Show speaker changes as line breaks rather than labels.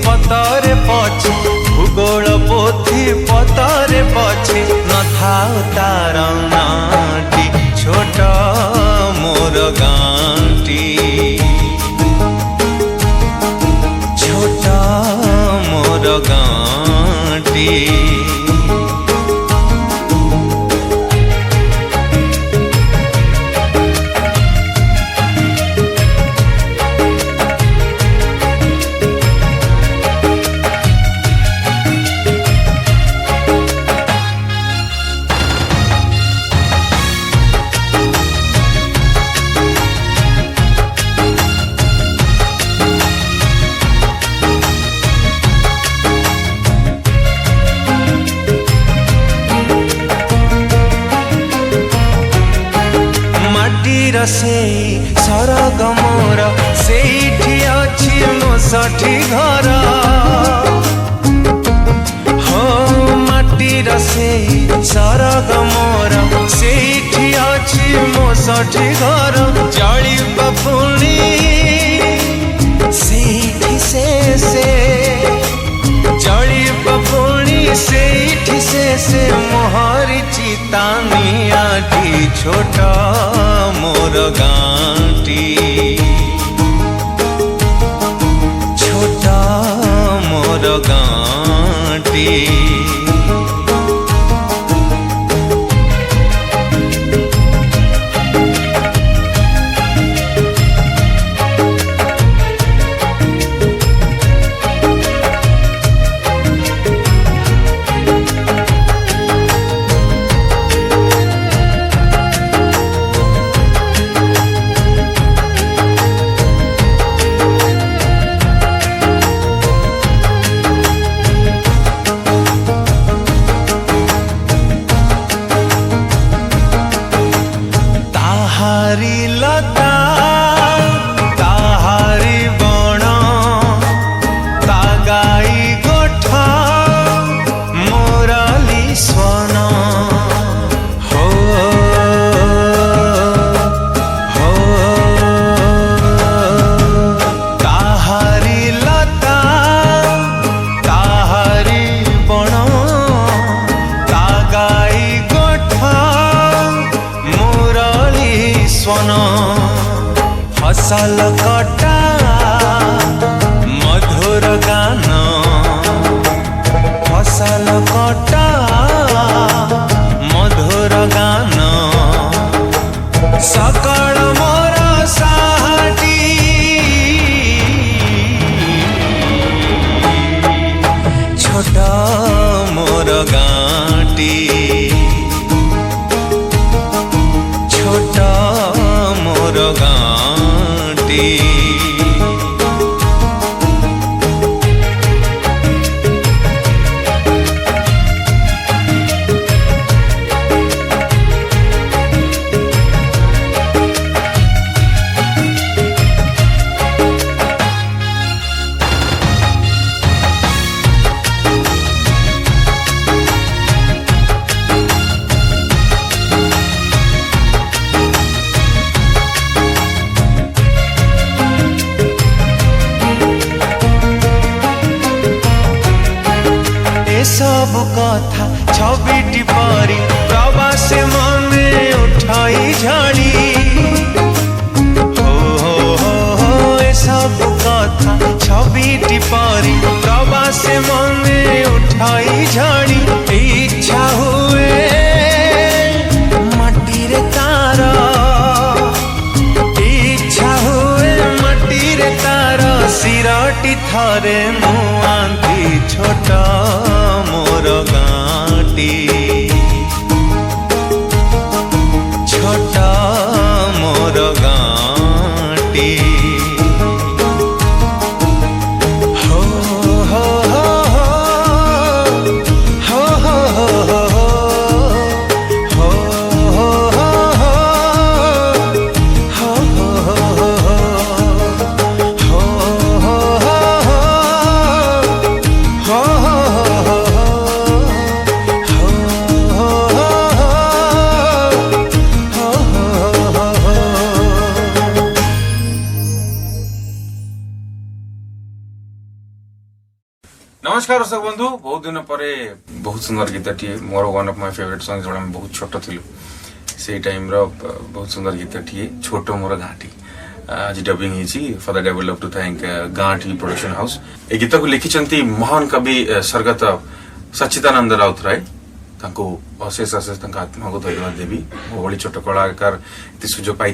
पतरे पछे भूगोल पोथी पतरे पछे न थाउ तार नाटी छोट मोर गाँटी छोट मोर गाँटी। से सरग मोर सेठी अछि मो साठी घर हो माटीर से सरग मोर सेठी अछि मो साठी घर जली बपुनी सेठी से जली बपुनी सेठी से मोहरी चितानियाटी छोट मोर गाँटी छोट मोर गाँटी। ताहारी लता ताहारी बण तागाई गोठा मोराली स्वन हो हो ताहारी लता ताहारी बण तागाई गोठा स्वन फसल कटा मधुर गान फसल कटा मधुर गान सकल मोर साटी छोट मोर गाँटी छोट मोर गाँटी। सब कथा छविटी परी प्रवासी मने उठाई झाड़ी हो सब कथा छविटी परी प्रवासी मने उठाई झाड़ी इच्छा हुए माटी रे तार इच्छा हुए माटी रे तार सिरटी थरे मुआंती छोट मोर गाँटी छोट मोर गाँटी। हो हो हो हो हो हो हो हो
नमस्कार दर्शक बंधु बहुत दिन पर बहुत सुंदर गीतटी मोर one of my favourite song जो हम बहुत छोट थिलु से टाइम रो बहुत सुंदर गीतटी छोट मोर घाटी आज डबिंग हिची for the develop to thank गांठी प्रोडक्शन हाउस ए गीत को लिखिचंती महान कवि स्वर्गत सच्चिदानंद राउतराय तांको अशेष अशेष आत्मा को धन्यवाद देवी भली छोट कलाकार सुजोग पाई